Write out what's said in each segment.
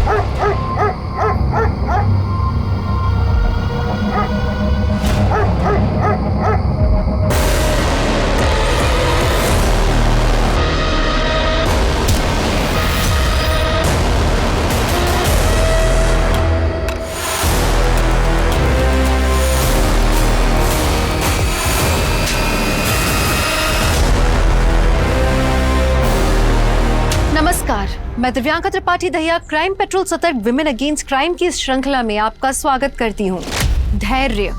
नमस्कार, मैं Divyanka Tripathi Dahiya crime petrol सतर्क विमेन अगेंस्ट क्राइम की इस श्रृंखला में आपका स्वागत करती हूँ। धैर्य,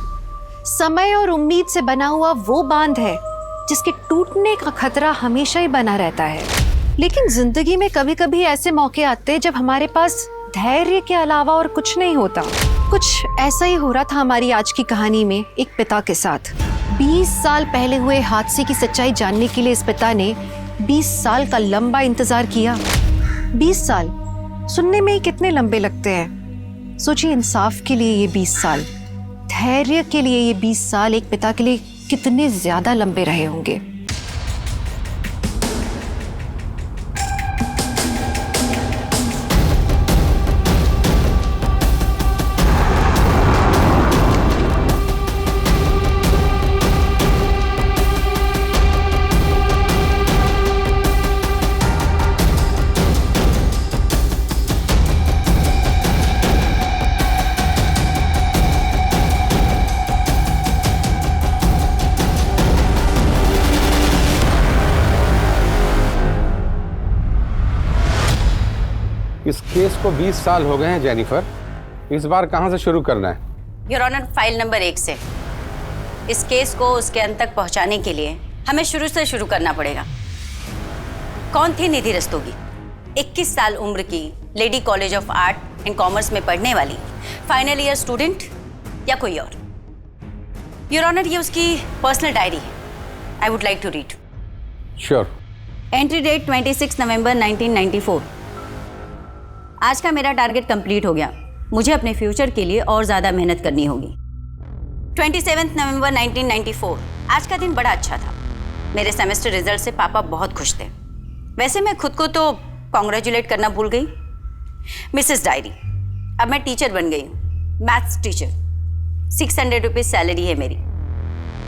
समय और उम्मीद से बना हुआ वो बांध है जिसके टूटने का खतरा हमेशा ही बना रहता है। लेकिन जिंदगी में कभी कभी ऐसे मौके आते हैं जब हमारे पास धैर्य के अलावा और कुछ नहीं होता। कुछ ऐसा ही हो रहा था हमारी आज की कहानी में एक पिता के साथ। 20 साल पहले हुए हादसे की सच्चाई जानने के लिए इस पिता ने 20 साल का लंबा इंतजार किया। 20 साल सुनने में ही कितने लंबे लगते हैं। सोचिए, इंसाफ के लिए ये 20 साल, धैर्य के लिए ये 20 साल एक पिता के लिए कितने ज्यादा लंबे रहे होंगे। इस केस को 20 साल हो गए हैं जेनिफर। इस बार कहां से शुरू करना है? योर ऑनर, फाइल नंबर 1 से। इस केस को उसके अंत तक पहुंचाने के लिए हमें शुरू से शुरू करना पड़ेगा। कौन थी निधि रस्तोगी? 21 साल उम्र की, lady college of art and commerce में पढ़ने वाली, फाइनल ईयर स्टूडेंट या कोई और? योर ऑनर, ये उसकी पर्सनल डायरी है। I would like to read. Sure. Entry date 26 नवंबर 1994। आज का मेरा टारगेट कंप्लीट हो गया। मुझे अपने फ्यूचर के लिए और ज़्यादा मेहनत करनी होगी। 27 नवंबर 1994। आज का दिन बड़ा अच्छा था। मेरे सेमेस्टर रिजल्ट से पापा बहुत खुश थे। वैसे मैं खुद को तो कॉन्ग्रेचुलेट करना भूल गई। मिसेस डायरी, अब मैं टीचर बन गई हूँ, मैथ्स टीचर। 600 रुपीज़ सैलरी है मेरी।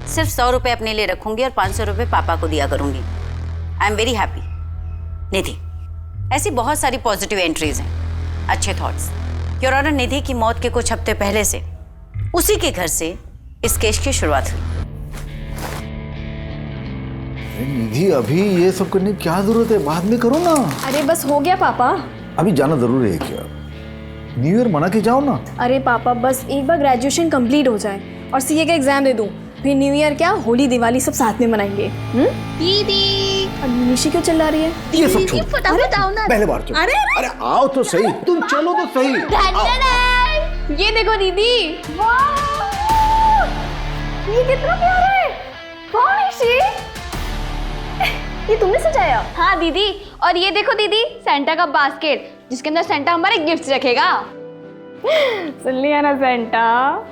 सिर्फ 100 रुपये अपने लिए रखूँगी और 500 रुपये पापा को दिया करूँगी। I am very happy. Nidhi, ऐसी बहुत सारी पॉजिटिव एंट्रीज हैं, अच्छे थॉट्स। योर ऑनर, निधि की मौत के कुछ हफ्ते पहले से उसी के घर से इस केस की शुरुआत हुई। निधि, अभी ये सब करने की क्या जरूरत है? बाद में करो ना। अरे बस हो गया पापा। अभी जाना जरूरी है क्या? न्यू ईयर मना के जाओ ना। अरे पापा, बस एक बार ग्रेजुएशन कंप्लीट हो जाए और सीए का एग्जाम दे दूं, फिर न्यू ईयर क्या, होली दिवाली सब साथ में मनाएंगे। दीदी, अब निशी क्यों चिल्ला रही है? ये सब छोड़, फटाफट आओ ना। पहले बार चलो। अरे अरे आओ तो सही, तुम चलो तो सही। ये देखो दीदी, ये कितना प्यारा है। कौन निशी? ये तुमने सजाया? हाँ दीदी, और ये देखो दीदी, सेंटा का बास्केट जिसके अंदर सेंटा हमारे गिफ्ट्स रखेगा। सुन लिया ना सेंटा?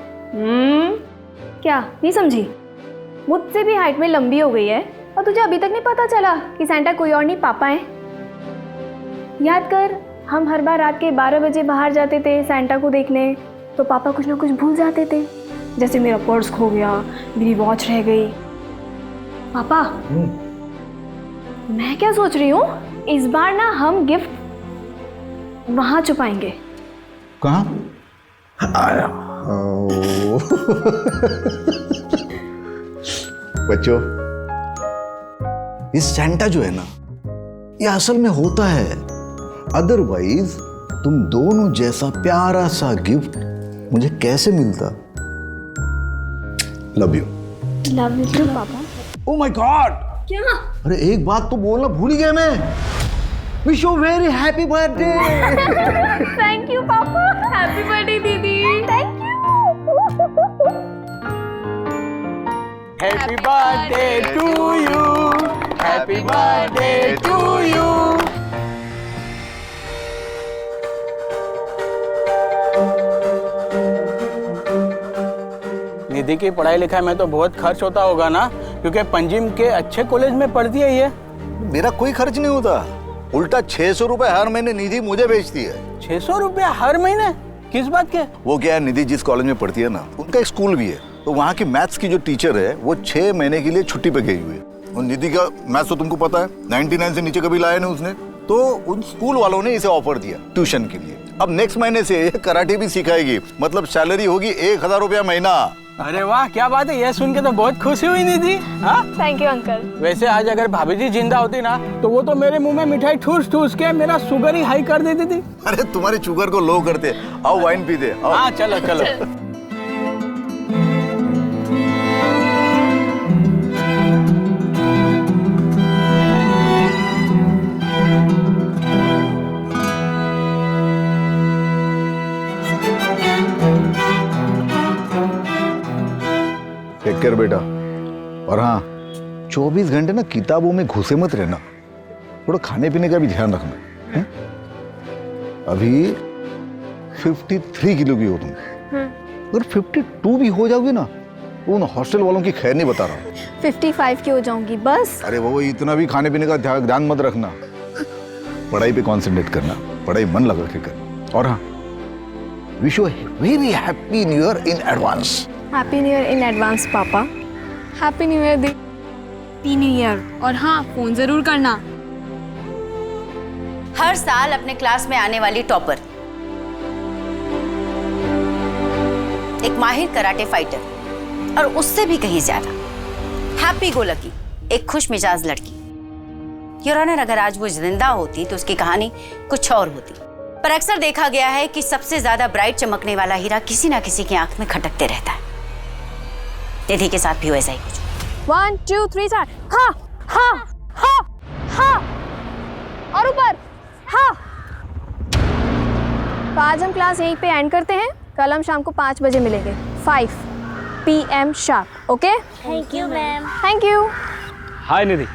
क्या नहीं समझी? मुझसे भी हाइट में लंबी हो गई है और तुझे अभी तक नहीं पता चला कि सेंटा कोई और नहीं, पापा है। याद कर, हम हर बार रात के 12 बजे बाहर जाते थे सेंटा को देखने, तो पापा कुछ ना कुछ भूल जाते थे। जैसे मेरा पर्स खो गया, मेरी वॉच रह गई। पापा, मैं क्या सोच रही हूँ, इस बार ना हम गिफ्ट वहां छुपाएंगे। कहाँ? बच्चों, ये सेंटा जो है ना, ये असल में होता है। अदरवाइज तुम दोनों जैसा प्यारा सा गिफ्ट मुझे कैसे मिलता? Love you. लव यू पापा। Oh my God! क्या? अरे एक बात तो बोलना भूल ही गया मैं। Wish you very happy birthday. Thank you पापा। हैप्पी बर्थडे दीदी। Thank you. Happy birthday to you, happy birthday to you. Nidhi की पढ़ाई लिखाई में तो बहुत खर्च होता होगा ना, क्योंकि पंजिम के अच्छे कॉलेज में पढ़ती है ये। मेरा कोई खर्च नहीं होता, उल्टा 600 रुपए हर महीने निधि मुझे बेचती है। 600 रुपया हर महीने? किस बात के? वो क्या है, निधि जिस कॉलेज में पढ़ती है ना, उनका एक स्कूल भी है, तो वहाँ की मैथ्स की जो टीचर है वो 6 महीने के लिए छुट्टी पे गई हुई है। और निधि का मैथ्स तो तुमको पता है, 99 से नीचे कभी लाया नहीं उसने, तो उन स्कूल वालों ने इसे ऑफर दिया ट्यूशन के लिए। अब नेक्स्ट महीने से ये कराटे भी सिखाएगी, मतलब सैलरी होगी 1000 रुपया महीना। अरे वाह, क्या बात है, ये सुन के तो बहुत खुशी हुई निधि। हाँ, थैंक यू अंकल। वैसे आज अगर भाभी जी जिंदा होती ना, तो वो तो मेरे मुंह में मिठाई ठूस ठूस के मेरा शुगर ही हाई कर देती थी। अरे तुम्हारे शुगर को लो करते। आओ वाइन पीते। आओ। हाँ चलो चलो। टेक केयर बेटा। और हाँ, 24 घंटे ना किताबों में घुसे मत रहना, थोड़ा खाने पीने का भी ध्यान रखना। है? अभी 53 किलो की हो तुम, अगर 52 भी हो जाओगे ना, तो उन हॉस्टल वालों की खैर नहीं बता रहा। 55 की हो जाऊंगी बस। अरे वो इतना भी खाने पीने का ध्यान मत रखना, पढ़ाई पे कॉन्सेंट्रेट करना, पढ़ाई मन लगा के कर। और हाँ, wish you very happy new year in advance. Happy new year in advance पापा। हैप्पी न्यू ईयर दी। Happy new year. और हाँ, फोन जरूर करना। हर साल अपने क्लास में आने वाली टॉपर, एक माहिर कराटे फाइटर, और उससे भी कहीं ज्यादा हैप्पी गो लकी, एक खुश मिजाज लड़की। योर ऑनर, अगर आज वो जिंदा होती तो उसकी कहानी कुछ और होती, पर अक्सर देखा गया है कि सबसे ज्यादा ब्राइट चमकने वाला हीरा किसी ना किसी की आंख में खटकते रहता है। निधि के साथ भी वैसा ही कुछ। 1 2 3 4। हाँ हाँ हाँ हाँ, और ऊपर हाँ। तो आज हम क्लास यहीं पे एंड करते हैं। कल हम शाम को 5 बजे मिलेंगे, 5 PM sharp. Okay, thank you ma'am. Thank you. Hi Nidhi,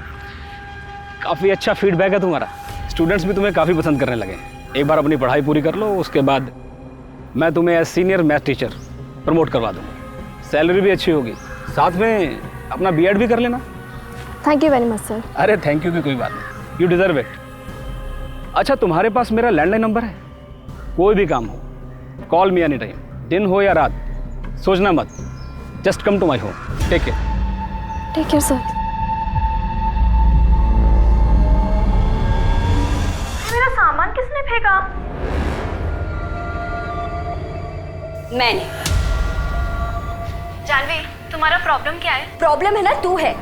काफ़ी अच्छा फीडबैक है तुम्हारा, स्टूडेंट्स भी तुम्हें काफ़ी पसंद करने लगे। एक बार अपनी पढ़ाई पूरी कर लो, उसके बाद मैं तुम्हें as senior math teacher promote करवा दूँगा, सैलरी भी अच्छी होगी, साथ में अपना B.Ed भी कर लेना। Thank you very much sir. अरे थैंक यू की कोई बात नहीं, यू डिजर्व इट। अच्छा, तुम्हारे पास मेरा लैंडलाइन नंबर है, कोई भी काम हो कॉल मी एनी टाइम, दिन हो या रात, सोचना मत, just come to my home. Take care. Take care sir. मेरा सामान किसने फेंका? मैंने। जानवी, तुम्हारा प्रॉब्लम क्या है? प्रॉब्लम है ना तू है।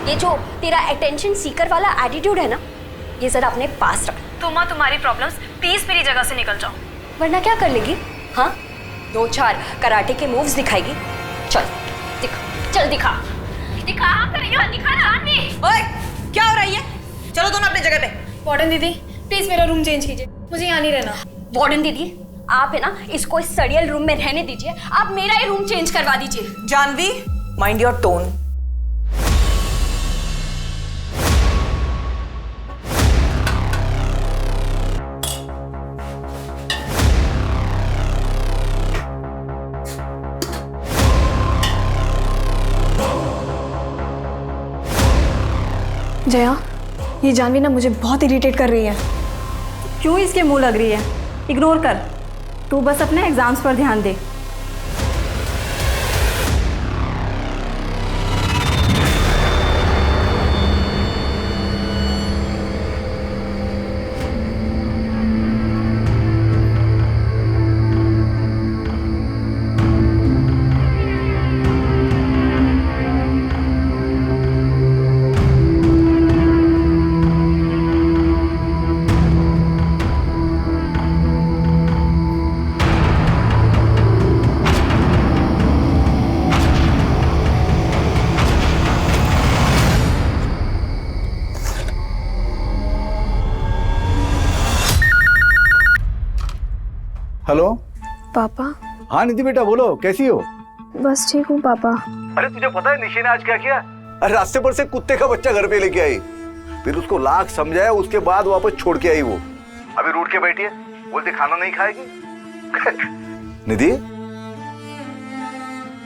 ये जो तेरा अटेंशन सीकर वाला एटीट्यूड है ना, ये जरा अपने पास रख। तुम्हारी प्रॉब्लम्स, प्लीज मेरी जगह से निकल जाओ। वरना क्या कर लेगी? हाँ, 2-4 कराटे के मूव्स दिखाएगी। चल दिखा, चल दिखा दिखा जानवी। ओए, क्या हो रही है? चलो दोनों अपनी जगह पे। वार्डन दीदी, प्लीज मेरा रूम चेंज कीजिए, मुझे यहाँ नहीं रहना। वार्डन दीदी, आप है ना इसको इस सड़ियल रूम में रहने दीजिए, आप मेरा ही रूम चेंज करवा दीजिए। Janhvi, mind your tone. Jaya, ये जानवी ना मुझे बहुत इरिटेट कर रही है। क्यों इसके मुंह लग रही है? इग्नोर कर, तू बस अपने एग्जाम्स पर ध्यान दे। हेलो पापा। हाँ निधि बेटा, बोलो कैसी हो? बस ठीक हूँ पापा। अरे तुझे पता है निशि ने आज क्या किया? अरे रास्ते पर से कुत्ते का बच्चा घर पे लेके आई, फिर उसको लाख समझाया, उसके बाद वापस छोड़ के आई। वो अभी रूठ के बैठी है, बोलते खाना नहीं खाएगी। निधि,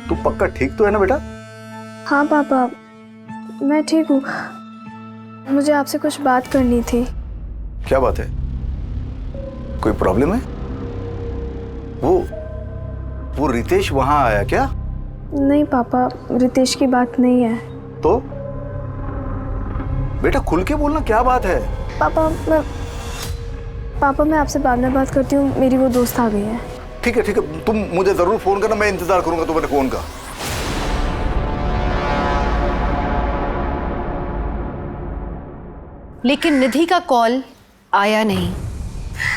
तू पक्का ठीक तो है ना बेटा? हाँ पापा, मैं ठीक हूँ। मुझे आपसे कुछ बात करनी थी। क्या बात है? कोई प्रॉब्लम है? वो रितेश वहां आया क्या? नहीं पापा, रितेश की बात नहीं है। तो बेटा खुल के बोलना, क्या बात है? पापा मैं आपसे बाद में बात करती हूँ, मेरी वो दोस्त आ गई है। ठीक है, तुम मुझे जरूर फोन करना, मैं इंतजार करूंगा तुम्हारे फोन का। लेकिन निधि का कॉल आया नहीं।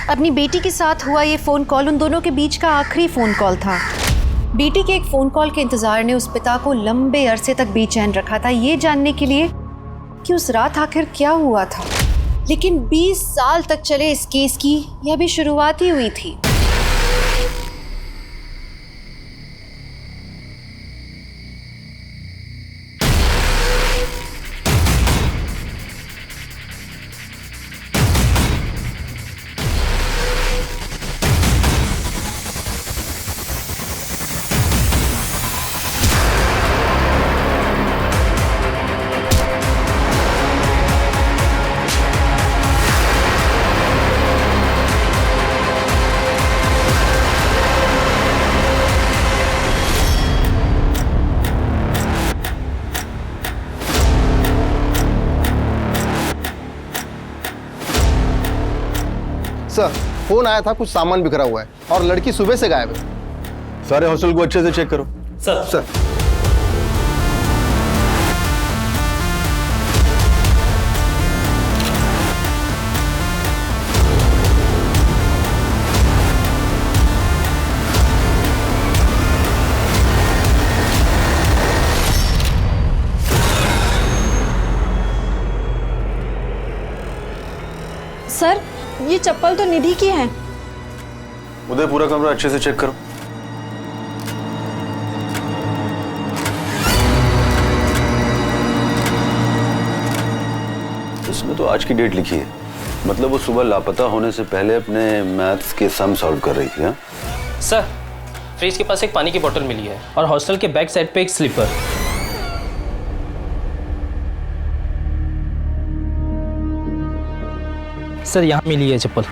अपनी बेटी के साथ हुआ ये फोन कॉल उन दोनों के बीच का आखिरी फोन कॉल था। बेटी के एक फोन कॉल के इंतजार ने उस पिता को लंबे अरसे तक बेचैन रखा था, ये जानने के लिए कि उस रात आखिर क्या हुआ था। लेकिन 20 साल तक चले इस केस की यह भी शुरुआत ही हुई थी। सर, फोन आया था, कुछ सामान बिखरा हुआ है और लड़की सुबह से गायब है। सारे हॉस्टल को अच्छे से चेक करो। सर। सर, ये चप्पल तो निधि की है। उदय, पूरा कमरा अच्छे से चेक करो। इसमें तो आज की डेट लिखी है, मतलब वो सुबह लापता होने से पहले अपने मैथ्स के सम सॉल्व कर रही थी। हाँ सर, फ्रिज के पास एक पानी की बोतल मिली है और हॉस्टल के बैक साइड पे एक स्लीपर। सर, यहाँ मिली है चप्पल।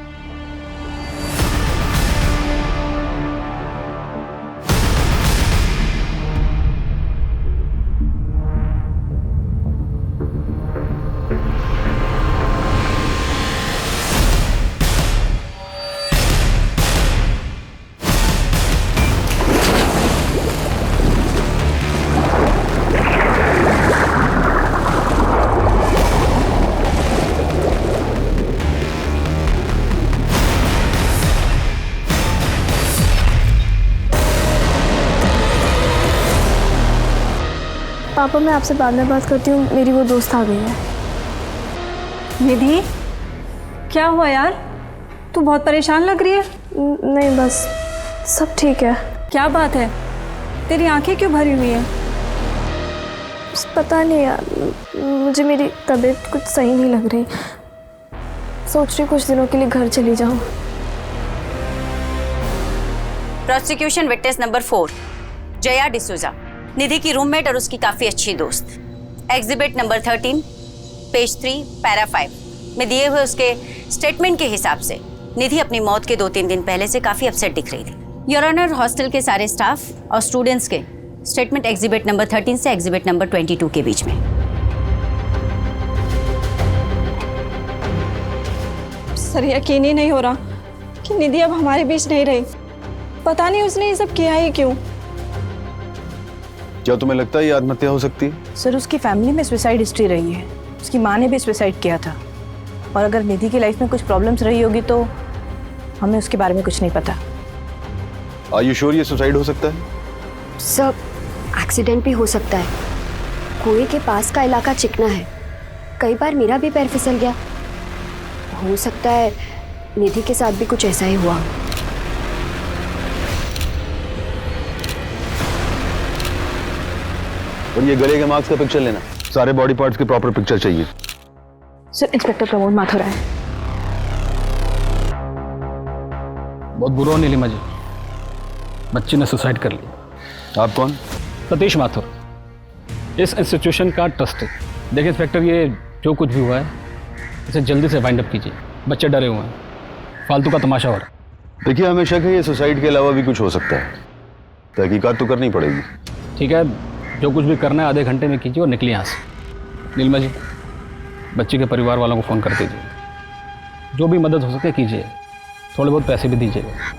पापा मैं आपसे बाद में बात करती हूँ, मेरी वो दोस्त आ गई है। निधि, क्या हुआ यार? तू बहुत परेशान लग रही है। नहीं बस सब ठीक है। क्या बात है? तेरी आंखें क्यों भरी हुई हैं? पता नहीं यार, मुझे मेरी तबीयत कुछ सही नहीं लग रही। सोच रही कुछ दिनों के लिए घर चली जाऊँ। Prosecution witness number 4, Jaya D'Souza, Nidhi की रूममेट और उसकी काफी अच्छी दोस्त। एग्जिबिट नंबर 13, पेज 3, पैरा 5 में दिए हुए उसके स्टेटमेंट के हिसाब से निधि अपनी मौत के 2-3 दिन पहले से काफी अपसेट दिख रही थी। योर ऑनर, हॉस्टल के सारे स्टाफ और स्टूडेंट्स के स्टेटमेंट एग्जिबिट नंबर 13 से एग्जिबिट नंबर 22 के बीच में। सर, यकीन ही नहीं हो रहा कि निधि अब हमारे बीच नहीं रही। पता नहीं उसने ये सब किया ही क्यों। क्या तुम्हें लगता है ये आत्महत्या हो सकती है? सर, उसकी फैमिली में सुसाइड हिस्ट्री रही है। उसकी माँ ने भी सुसाइड किया था। और अगर निधि की लाइफ में कुछ प्रॉब्लम्स रही होगी तो हमें उसके बारे में कुछ नहीं पता। आर यू श्योर ये सुसाइड हो सकता है? सर, एक्सीडेंट भी हो सकता है। कुएं के पास का इलाका चिकना है, कई बार मेरा भी पैर फिसल गया। हो सकता है निधि के साथ भी कुछ ऐसा ही हुआ। और ये गले के मार्क्स का पिक्चर लेना, सारे बॉडी पार्ट्स की प्रॉपर पिक्चर चाहिए। सर, इंस्पेक्टर प्रमोद माथुर है। बहुत बुरा नहीं लीमा जी, बच्ची ने सुसाइड कर ली। आप कौन? सतीश माथुर, इस इंस्टीट्यूशन का ट्रस्टी। देखिए इंस्पेक्टर, ये जो कुछ भी हुआ है इसे जल्दी से वाइंड अप कीजिए। बच्चे डरे हुए हैं, फालतू का तमाशा हो रहा है। देखिए, हमें शक है ये सुसाइड के अलावा भी कुछ हो सकता है। तहकीकात तो करनी पड़ेगी। ठीक है, जो कुछ भी करना है आधे घंटे में कीजिए और निकलिए यहाँ से। नीलिमा जी, बच्ची के परिवार वालों को फ़ोन कर दीजिए, जो भी मदद हो सके कीजिए, थोड़े बहुत पैसे भी दीजिएगा।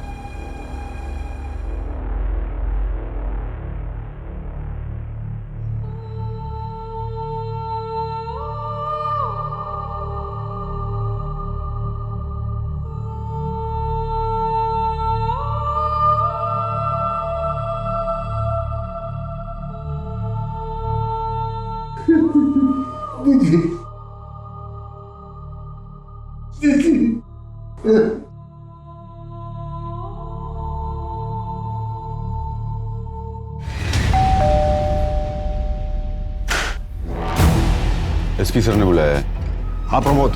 एसपी सर ने बुलाया है। हाँ प्रमोद।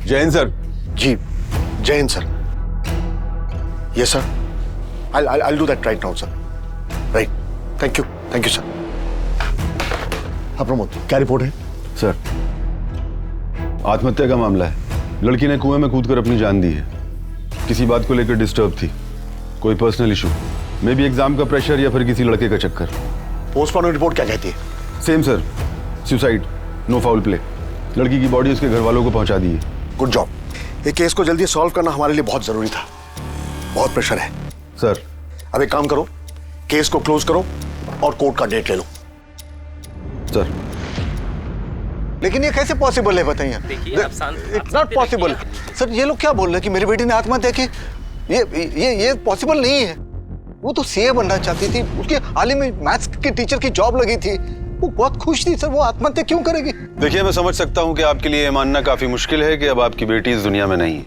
जैन सर। जी Jain sir. Yes sir, I'll do that right now sir. Right, thank you sir. हाँ प्रमोद, क्या रिपोर्ट है? सर, आत्महत्या का मामला है। लड़की ने कुएं में कूदकर अपनी जान दी है। किसी बात को लेकर डिस्टर्ब थी, कोई personal issue, may be exam का प्रेशर या फिर किसी लड़के का चक्कर। पोस्टमार्टम रिपोर्ट क्या कहती है? Same sir, suicide, no foul play. लड़की की बॉडी उसके घर वालों को पहुंचा दी है। Good job. ये केस को जल्दी सॉल्व करना हमारे लिए बहुत जरूरी था। बहुत प्रेशर है सर। अब एक काम करो, केस को क्लोज करो और कोर्ट का डेट ले लो। सर, लेकिन ये कैसे पॉसिबल है बताइए? It's not possible. सर, ये लोग क्या बोल रहे हैं कि मेरी बेटी ने आत्महत्या की? ये पॉसिबल नहीं है। वो तो सीए बनना चाहती थी, उसके हाल ही में मैथ्स के टीचर की जॉब लगी थी, वो बहुत खुश थी। सर, वो आत्महत्या क्यों करेगी? देखिए, मैं समझ सकता हूं कि आपके लिए ये मानना काफी मुश्किल है कि अब आपकी बेटी इस दुनिया में नहीं है,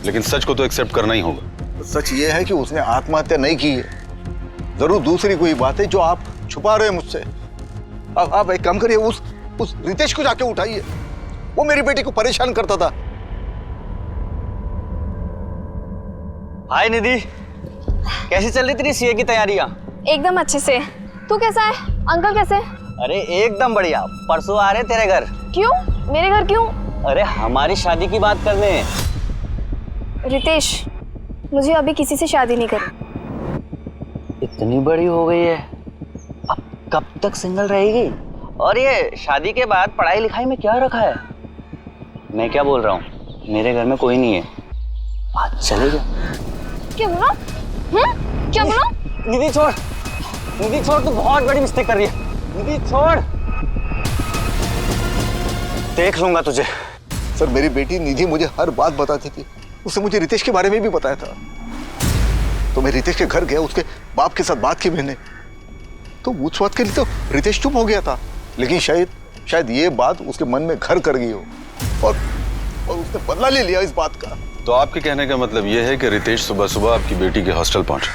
लेकिन सच को तो एक्सेप्ट करना ही होगा। सच ये है कि उसने आत्महत्या नहीं की है। जरूर दूसरी कोई बात है जो आप छुपा रहे हैं मुझसे। आप एक काम करिए, उस रितेश को जाके उठाइए, वो मेरी बेटी को परेशान करता था। हाय निधि, कैसी चल रही तेरी सीए की तैयारियां? एकदम अच्छे से। तू कैसा है? अंकल कैसे? अरे एकदम बढ़िया। परसों आ रहे तेरे घर। क्यों? मेरे घर क्यों? अरे हमारी शादी की बात करने। रितेश, मुझे अभी किसी से शादी नहीं करनी। इतनी बड़ी हो गई है, अब कब तक सिंगल रहेगी? और ये शादी के बाद पढ़ाई लिखाई में क्या रखा है? मैं क्या बोल रहा हूँ, मेरे घर में कोई नहीं है, आज चले जा। क्या बोला? क्या बोला? निधि छोड़, निधि छोड़, तू बहुत बड़ी मिस्टेक कर रही है। निधि छोड़, देख लूंगा तुझे। सर, मेरी बेटी निधि मुझे हर बात बताती थी। उसने मुझे रितेश के बारे में भी बताया था। तो मैं रितेश के घर गया, उसके बाप के साथ बात की मैंने, तो उस बात के लिए तो रितेश चुप हो गया था, लेकिन शायद ये बात उसके मन में घर कर गई हो और उसने बदला ले लिया इस बात का। तो आपके कहने का मतलब यह है कि रितेश सुबह सुबह आपकी बेटी के हॉस्टल पहुंचा,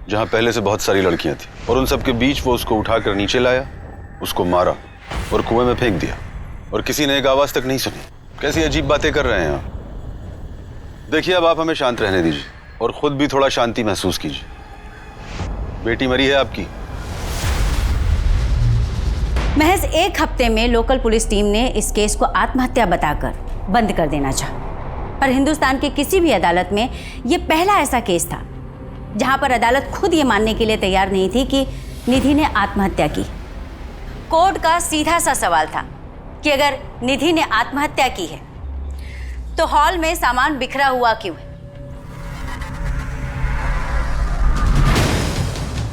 जहां पहले से बहुत सारी लड़कियां थी, और उन सबके बीच वो उसको उठाकर नीचे लाया, उसको मारा और कुएं में फेंक दिया, और किसी ने एक आवाज तक नहीं सुनी। कैसी अजीब बातें कर रहे हैं आप। देखिए, अब आप हमें शांत रहने दीजिए और खुद भी थोड़ा शांति महसूस कीजिए। बेटी मरी है आपकी। महज एक हफ्ते में लोकल पुलिस टीम ने इस केस को आत्महत्या बताकर बंद कर देना चाहा, और हिंदुस्तान की किसी भी अदालत में ये पहला ऐसा केस था जहां पर अदालत खुद ये मानने के लिए तैयार नहीं थी कि निधि ने आत्महत्या की। कोर्ट का सीधा सा सवाल था कि अगर निधि ने आत्महत्या की है तो हॉल में सामान बिखरा हुआ क्यों है,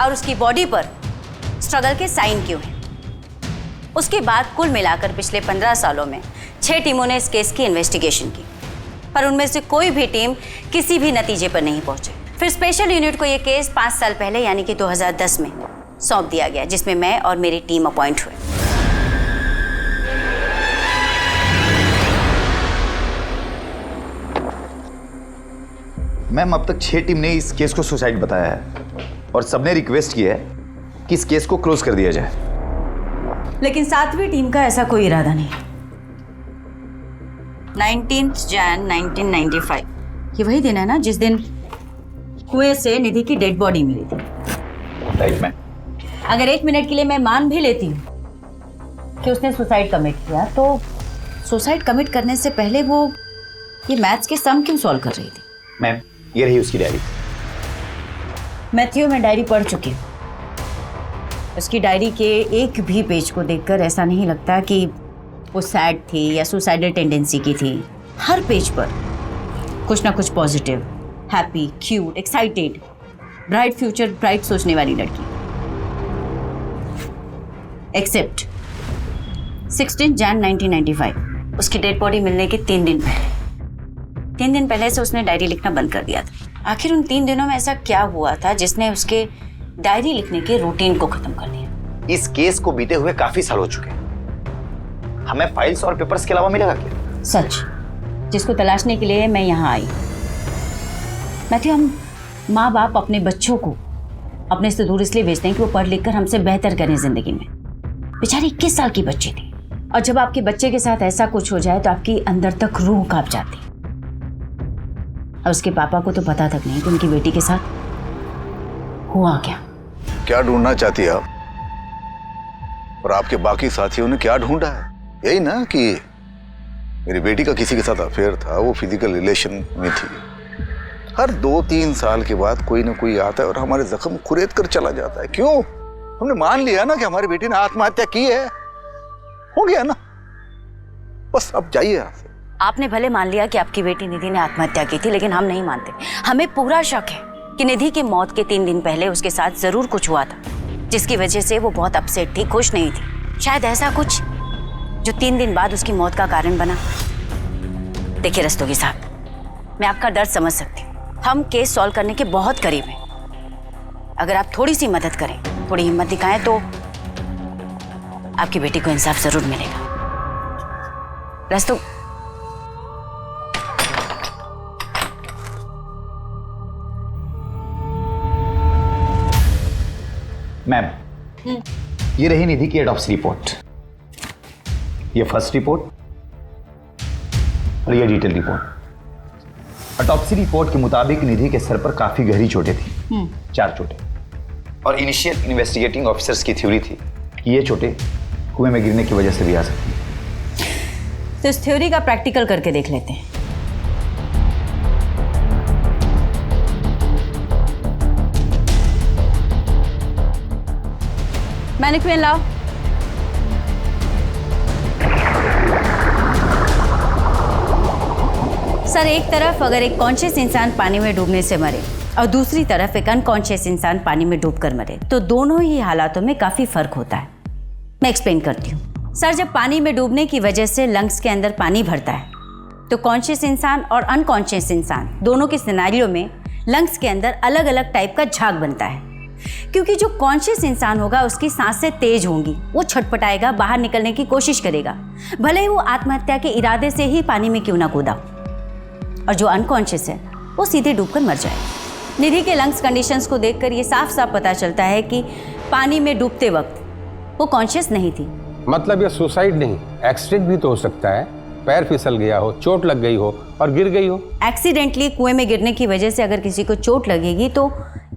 और उसकी बॉडी पर स्ट्रगल के साइन क्यों हैं। उसके बाद कुल मिलाकर पिछले 15 सालों में 6 टीमों ने इस केस की इन्वेस्टिगेशन की, पर उनमें से कोई भी टीम किसी भी नतीजे पर नहीं पहुंची। फिर स्पेशल यूनिट को यह केस 5 साल पहले यानी कि 2010 में सौंप दिया गया, जिसमें मैं और मेरी टीम अपॉइंट हुए। मैम, अब तक 6 टीम ने इस केस को सुसाइड बताया है और सबने रिक्वेस्ट की है कि इस केस को क्लोज कर दिया जाए, लेकिन 7वीं टीम का ऐसा कोई इरादा नहीं। 19 जन 1995, ये वही दिन है ना जिस दिन कुएं से निधि की डेड बॉडी मिली थी? Right ma'am. अगर 1 मिनट के लिए मैं मान भी लेती हूँ कि उसने सुसाइड कमिट किया, तो सुसाइड कमिट करने से पहले वो ये मैथ्स के सम क्यों सॉल्व कर रही थी? मैम, ये रही उसकी डायरी। मैथ्यू, मैं डायरी पढ़ चुकी हूँ। उसकी डायरी के एक भी पेज को देखकर ऐसा नहीं लगता कि वो सैड थी या सुसाइडल टेंडेंसी की थी। हर पेज पर कुछ ना कुछ positive, happy, cute, excited, bright future, bright सोचने वाली लड़की। एक्सेप्ट 16 जन 1995, उसकी डेड बॉडी मिलने के 3 दिन पहले। 3 दिन पहले से उसने डायरी लिखना बंद कर दिया था। आखिर उन 3 दिनों में ऐसा क्या हुआ था जिसने उसके डायरी लिखने के रूटीन को खत्म कर दिया? इस केस को बीते हुए काफी साल हो चुके हैं। हमें फाइल्स और पेपर्स के अलावा मिलेगा क्या? सच, जिसको तलाशने के लिए मैं यहाँ आई। मैथ्यू, हम माँ बाप अपने बच्चों को अपने से दूर इसलिए भेजते हैं कि वो पढ़ लिख कर हमसे बेहतर करें जिंदगी में। बेचारी 21 साल की बच्ची थी, और जब आपके बच्चे के साथ ऐसा कुछ हो जाए तो आपकी अंदर तक रूह कांप जाती। और उसके पापा को तो पता तक नहीं कि उनकी बेटी के साथ हुआ क्या। क्या ढूंढना चाहती है आप? और आपके बाकी साथियों ने क्या ढूंढा है? यही ना कि मेरी बेटी का किसी के साथ अफेयर था, वो फिजिकल रिलेशन में थी। हर 2-3 साल के बाद कोई ना कोई आता है और हमारे जख्म कुरेद कर चला जाता है। क्यों? हमने मान लिया ना कि हमारी बेटी ने आत्महत्या की है, हो गया ना, बस अब जाइए यहाँ से। आपने भले मान लिया कि आपकी बेटी निधि ने आत्महत्या की थी, लेकिन हम नहीं मानते। हमें पूरा शक है कि निधि की मौत के 3 दिन पहले उसके साथ जरूर कुछ हुआ था, जिसकी वजह से वो बहुत अपसेट थी, खुश नहीं थी। शायद ऐसा कुछ जो 3 दिन बाद उसकी मौत का कारण बना। देखिए रस्तोगी साहब, मैं आपका दर्द समझ सकती हूँ। हम केस सॉल्व करने के बहुत करीब हैं। अगर आप थोड़ी सी मदद करें, थोड़ी हिम्मत दिखाएं, तो आपकी बेटी को इंसाफ जरूर मिलेगा। रस्तों, मैम, ये रही निधि की ऑटोप्सी रिपोर्ट। ये फर्स्ट रिपोर्ट और ये डिटेल रिपोर्ट। ऑटोप्सी रिपोर्ट के मुताबिक निधि के सर पर काफी गहरी चोटें थी, 4 चोटें। और इनिशियल इन्वेस्टिगेटिंग ऑफिसर्स की थ्योरी थी कि ये चोटें कुएं में गिरने की वजह से भी आ सकती हैं। तो इस थ्योरी का प्रैक्टिकल करके देख लेते हैं। मैनिक्विन लाओ। सर, एक तरफ अगर एक कॉन्शियस इंसान पानी में डूबने से मरे और दूसरी तरफ एक अनकॉन्शियस इंसान पानी में डूबकर मरे, तो दोनों ही हालातों में काफी फर्क होता है। मैं एक्सप्लेन करती हूँ। सर, जब पानी में डूबने की वजह से लंग्स के अंदर पानी भरता है, तो कॉन्शियस इंसान और अनकॉन्शियस इंसान दोनों के सिनेरियो में लंग्स के अंदर अलग अलग टाइप का झाग बनता है। क्योंकि जो कॉन्शियस इंसान होगा उसकी सांसें तेज होंगी, वो छटपटाएगा, बाहर निकलने की कोशिश करेगा, भले ही वो आत्महत्या के इरादे से ही पानी में क्यों ना कूदा। और जो अनकॉन्शियस है वो सीधे डूबकर मर जाएगा। निधि के लंग्स कंडीशंस को देखकर ये साफ साफ पता चलता है कि पानी में डूबते वक्त वो कॉन्शियस नहीं थी। मतलब ये सुसाइड नहीं, एक्सीडेंट भी तो हो सकता है। पैर फिसल गया हो, चोट लग गई हो और गिर गई हो। एक्सीडेंटली कुएं में गिरने की वजह से अगर किसी को चोट लगेगी तो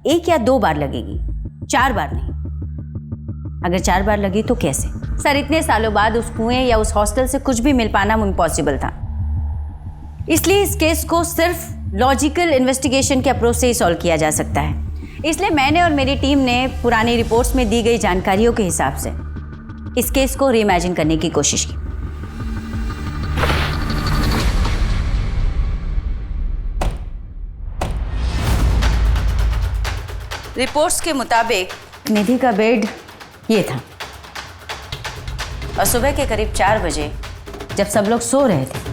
1 या 2 बार लगेगी, 4 बार नहीं। अगर 4 बार लगी तो कैसे? सर, इतने सालों बाद उस कुएं या उस हॉस्टल से कुछ भी मिल पाना इम्पॉसिबल था। इसलिए इस केस को सिर्फ लॉजिकल इन्वेस्टिगेशन के अप्रोच से ही सॉल्व किया जा सकता है। इसलिए मैंने और मेरी टीम ने पुरानी रिपोर्ट्स में दी गई जानकारियों के हिसाब से इस केस को रीइमेजिन करने की कोशिश की। रिपोर्ट्स के मुताबिक निधि का बेड ये था, और सुबह के करीब 4 बजे जब सब लोग सो रहे थे,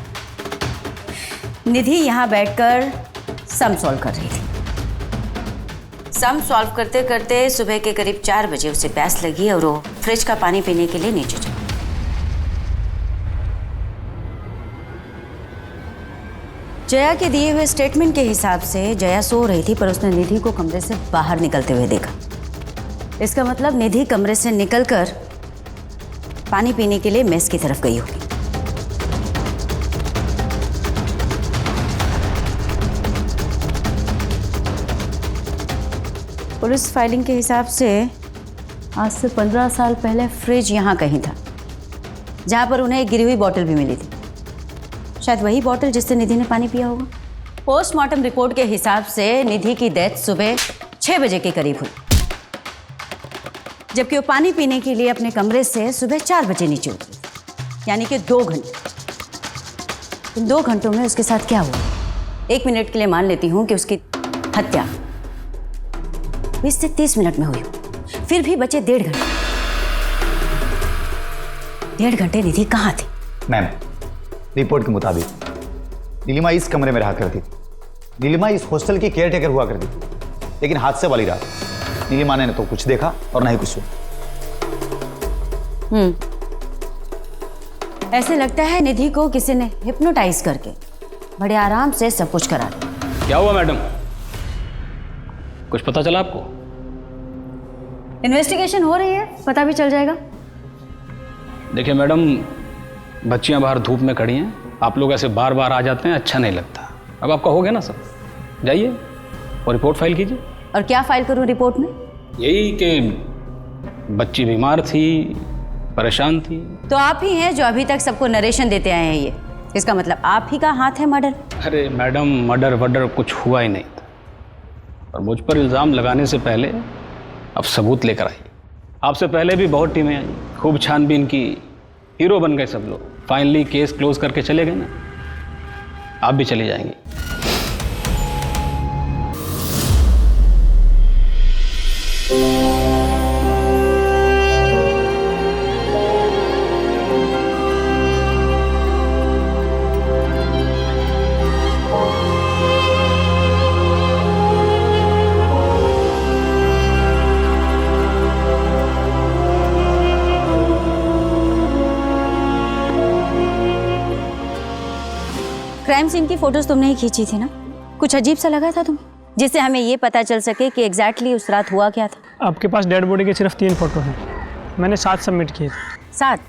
निधि यहाँ बैठकर सम सॉल्व कर रही थी। सम सॉल्व करते करते सुबह के करीब 4 बजे उसे प्यास लगी और वो फ्रिज का पानी पीने के लिए नीचे चला। जया के दिए हुए स्टेटमेंट के हिसाब से जया सो रही थी, पर उसने निधि को कमरे से बाहर निकलते हुए देखा। इसका मतलब निधि कमरे से निकलकर पानी पीने के लिए मेस की तरफ गई होगी। पुलिस फाइलिंग के हिसाब से आज से 15 साल पहले फ्रिज यहाँ कहीं था, जहाँ पर उन्हें एक गिरी हुई बॉटल भी मिली थी। शायद वही बॉटल जिससे निधि ने पानी पिया होगा। पोस्टमार्टम रिपोर्ट के हिसाब से निधि की डेथ सुबह 6 बजे के करीब हुई, जबकि वो पानी पीने के लिए अपने कमरे से सुबह 4 बजे नीचे उतरी, यानी कि 2 घंटे। इन 2 घंटों में उसके साथ क्या हुआ? 1 मिनट के लिए मान लेती हूँ कि उसकी हत्या 20 से 30 मिनट में हुई, फिर भी बचे 1.5 घंटे। 1.5 घंटे निधि कहाँ थी? मैम, रिपोर्ट के मुताबिक नीलिमा इस कमरे में रहा करती थी। नीलिमा इस हॉस्टल की केयर टेकर हुआ करती थी, लेकिन हादसे वाली रात नीलिमा ने न तो कुछ देखा और न ही कुछ सुना। ऐसे लगता है निधि को किसी ने हिप्नोटाइज करके बड़े आराम से सब कुछ करा दिया। क्या हुआ मैडम, कुछ पता चला आपको? इन्वेस्टिगेशन हो रही है, पता भी चल जाएगा। देखिए मैडम, बच्चियां बाहर धूप में खड़ी हैं, आप लोग ऐसे बार बार आ जाते हैं, अच्छा नहीं लगता। अब आपका हो गया ना सब, जाइए और रिपोर्ट फाइल कीजिए। और क्या फाइल करूं रिपोर्ट में? यही कि बच्ची बीमार थी, परेशान थी। तो आप ही हैं जो अभी तक सबको नरेशन देते आए हैं। ये इसका मतलब आप ही का हाथ है मर्डर? अरे मैडम, मर्डर वर्डर कुछ हुआ ही नहीं था, और मुझ पर इल्ज़ाम लगाने से पहले अब सबूत लेकर आई। आपसे पहले भी बहुत टीमें आई, खूब छानबीन की, हीरो बन गए सब लोग। फाइनली केस क्लोज करके चले गए ना, आप भी चली जाएंगी। क्राइम सीन की फोटोज तुमने ही खींची थी ना? कुछ अजीब सा लगा था तुम्हें, जिससे हमें ये पता चल सके कि एग्जैक्टली उस रात हुआ क्या था? आपके पास डेड बॉडी के सिर्फ 3 फोटो हैं, मैंने 7 सबमिट किए थे। 7?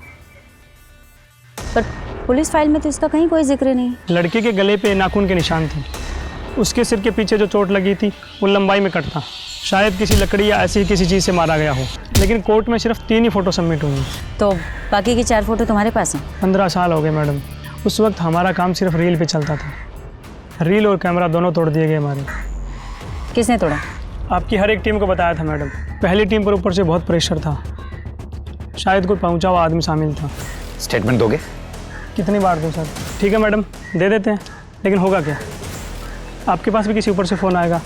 पर पुलिस फाइल में तो इसका कहीं कोई जिक्र नहीं। लड़के के गले पे नाखून के निशान थे, उसके सिर के पीछे जो चोट लगी थी वो लंबाई में कट था, शायद किसी लकड़ी या ऐसी किसी चीज़ से मारा गया हो। लेकिन कोर्ट में सिर्फ 3 ही फोटो सबमिट हुई। तो बाकी की 4 फोटो तुम्हारे पास हैं? 15 साल हो गए मैडम। उस वक्त हमारा काम सिर्फ रील पे चलता था, रील और कैमरा दोनों तोड़ दिए गए हमारे। किसने तोड़ा? आपकी हर एक टीम को बताया था मैडम। पहली टीम पर ऊपर से बहुत प्रेशर था, शायद कोई पहुंचा हुआ आदमी शामिल था। स्टेटमेंट दोगे? कितनी बार दूं सर? ठीक है मैडम, दे देते हैं, लेकिन होगा क्या? आपके पास भी किसी ऊपर से फ़ोन आएगा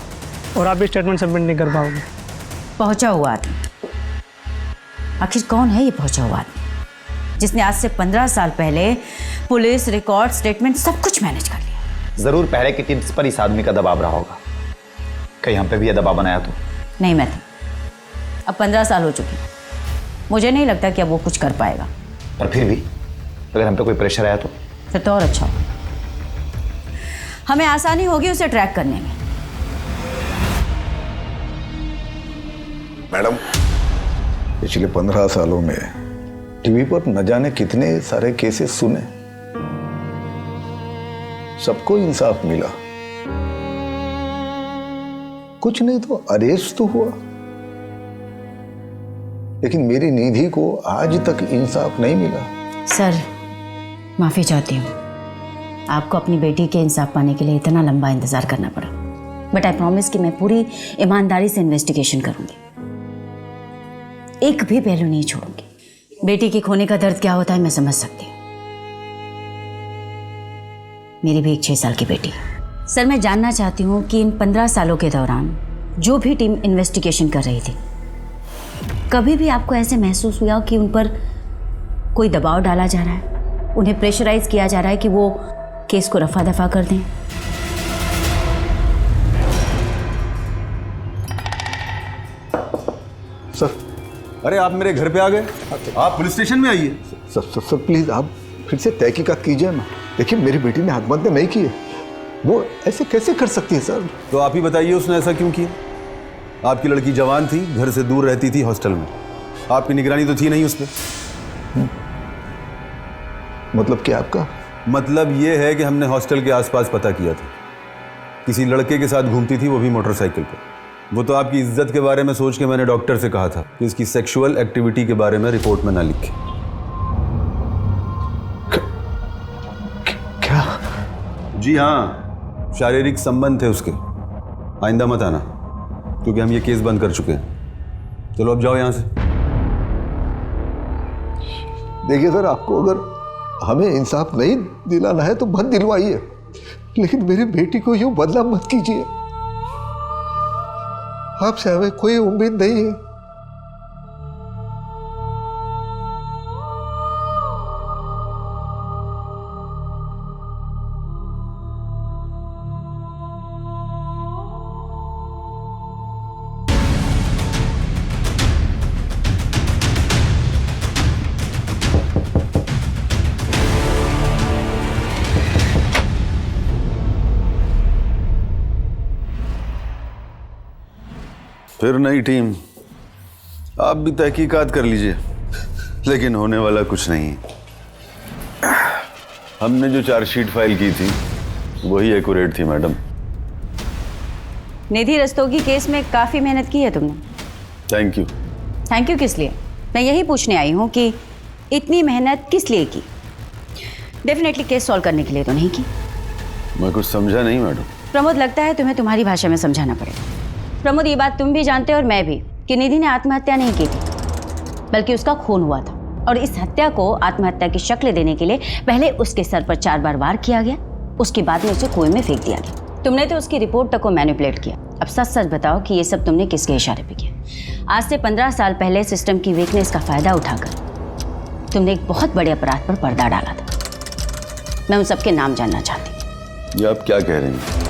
और आप भी स्टेटमेंट सबमिट नहीं कर पाओगे। पहुंचा हुआ आदमी? आखिर कौन है ये पहुंचा हुआ आदमी जिसने आज से 15 साल पहले पुलिस रिकॉर्ड, स्टेटमेंट सब कुछ मैनेज कर लिया? जरूर पहले की टीम्स पर इस आदमी का दबाव रहा होगा। कहीं हम पे भी यह दबाव बनाया तो? नहीं मैं थी। अब 15 साल हो चुके, मुझे नहीं लगता कि अब वो कुछ कर पाएगा। पर फिर भी अगर हम पे कोई प्रेशर आया तो? फिर तो और अच्छा होगा, हमें आसानी होगी उसे ट्रैक करने में। मैडम, पिछले 15 सालों में टीवी पर न जाने कितने सारे केसेस सुने, सबको इंसाफ मिला, कुछ नहीं तो अरेस्ट तो हुआ, लेकिन मेरी निधि को आज तक इंसाफ नहीं मिला। सर, माफी चाहती हूँ, आपको अपनी बेटी के इंसाफ पाने के लिए इतना लंबा इंतजार करना पड़ा, बट आई प्रॉमिस कि मैं पूरी ईमानदारी से इन्वेस्टिगेशन करूंगी, एक भी पहलू नहीं छोड़ूंगी। बेटी के खोने का दर्द क्या होता है मैं समझ सकती हूँ, मेरी भी एक 6 साल की बेटी है। सर, मैं जानना चाहती हूँ कि इन 15 सालों के दौरान जो भी टीम इन्वेस्टिगेशन कर रही थी, कभी भी आपको ऐसे महसूस हुआ कि उन पर कोई दबाव डाला जा रहा है, उन्हें प्रेशराइज किया जा रहा है कि वो केस को रफा दफा कर दें? सर, अरे आप मेरे घर पे आ गए, आप पुलिस स्टेशन में आइए। सर प्लीज आप फिर से तहकीकात कीजिए ना। देखिए, मेरी बेटी ने हकमंद नहीं किए, वो ऐसे कैसे कर सकती है सर? तो आप ही बताइए उसने ऐसा क्यों किया? आपकी लड़की जवान थी, घर से दूर रहती थी हॉस्टल में, आपकी निगरानी तो थी नहीं उस पर। मतलब क्या आपका? मतलब ये है कि हमने हॉस्टल के आसपास पता किया था, किसी लड़के के साथ घूमती थी, वो भी मोटरसाइकिल पर। वो तो आपकी इज्जत के बारे में सोच के मैंने डॉक्टर से कहा था कि उसकी सेक्सुअल एक्टिविटी के बारे में रिपोर्ट में ना लिखे। क्या? जी हाँ, शारीरिक संबंध थे उसके। आइंदा मत आना, क्योंकि हम ये केस बंद कर चुके हैं। चलो अब जाओ यहाँ से। देखिए सर, आपको अगर हमें इंसाफ नहीं दिलाना है तो मत दिलवाइए, लेकिन मेरी बेटी को यूं बदनाम मत कीजिए। आपसे हमें कोई उम्मीद नहीं है। फिर नई टीम, आप भी तहकीकात कर लीजिए, लेकिन होने वाला कुछ नहीं। हमने जो चार्जशीट फाइल की थी वही एक्यूरेट थी मैडम। निधि रस्तोगी केस में काफ़ी मेहनत की है तुमने। Thank you. थैंक यू किस लिए? मैं यही पूछने आई हूँ कि इतनी मेहनत किस लिए की? डेफिनेटली केस सॉल्व करने के लिए तो नहीं की। मैं कुछ समझा नहीं मैडम। प्रमोद, लगता है तुम्हें तुम्हारी भाषा में समझाना पड़ेगा। प्रमोद, ये बात तुम भी जानते हो और मैं भी कि निधि ने आत्महत्या नहीं की थी, बल्कि उसका खून हुआ था। और इस हत्या को आत्महत्या की शक्ल देने के लिए पहले उसके सर पर 4 बार वार किया गया, उसके बाद में उसे कुएं में फेंक दिया गया। तुमने तो उसकी रिपोर्ट तक को मैनिपुलेट किया। अब सच सच बताओ कि ये सब तुमने किसके इशारे पे किया? आज से 15 साल पहले सिस्टम की वीकनेस का फायदा उठाकर तुमने एक बहुत बड़े अपराध पर पर्दा डाला था। मैं उन सबके नाम जानना चाहती हूँ। ये आप क्या कह रही हैं?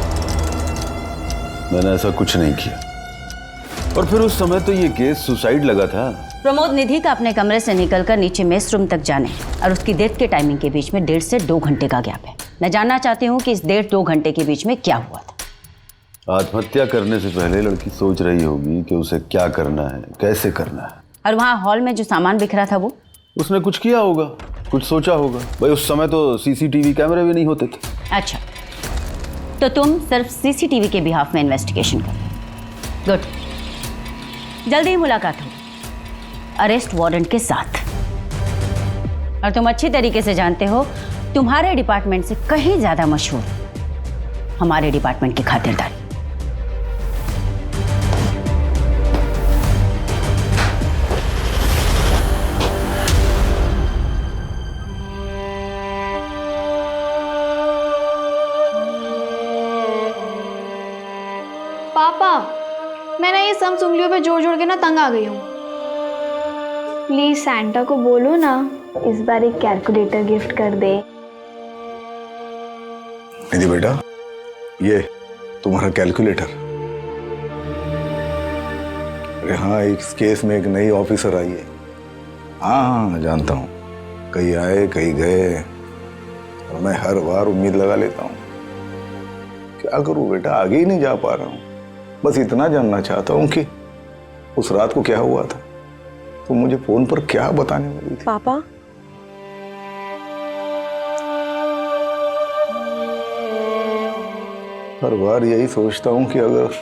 मैंने ऐसा कुछ नहीं किया। और फिर उस समय तो ये केस सुसाइड लगा था। प्रमोद, निधि का अपने कमरे से निकलकर नीचे मेस रूम तक जाने और उसकी डेथ के टाइमिंग के बीच में 1.5 से 2 घंटे का गैप है। मैं जानना चाहती हूँ कि इस 1.5-2 घंटे के बीच में क्या हुआ था। आत्महत्या करने से पहले लड़की सोच रही होगी कि उसे क्या करना है, कैसे करना है। और वहाँ हॉल में जो सामान बिखरा था वो उसने कुछ किया होगा, कुछ सोचा होगा। भाई उस समय तो सीसीटीवी कैमरे भी नहीं होते थे। अच्छा, तो तुम सिर्फ सीसीटीवी के बिहाफ में इन्वेस्टिगेशन करो। गुड, जल्दी ही मुलाकात हो अरेस्ट वारंट के साथ। और तुम अच्छी तरीके से जानते हो तुम्हारे डिपार्टमेंट से कहीं ज्यादा मशहूर हमारे डिपार्टमेंट की खातिरदारी। पापा, मैं ना ये सब उंगलियों पे जोड़ जोड़ के ना तंग आ गई हूँ। प्लीज सैंटा को बोलो ना इस बार एक कैलकुलेटर गिफ्ट कर दे। निधि बेटा, ये तुम्हारा कैलकुलेटर। अरे हाँ, इस केस में एक नई ऑफिसर आई है। हाँ जानता हूँ, कहीं आए कहीं गए, और मैं हर बार उम्मीद लगा लेता हूँ। क्या करूँ बेटा, आगे ही नहीं जा पा रहा हूँ। बस इतना जानना चाहता हूँ कि उस रात को क्या हुआ था। तो मुझे फोन पर क्या बताने वाली थी? पापा, हर बार यही सोचता हूँ कि अगर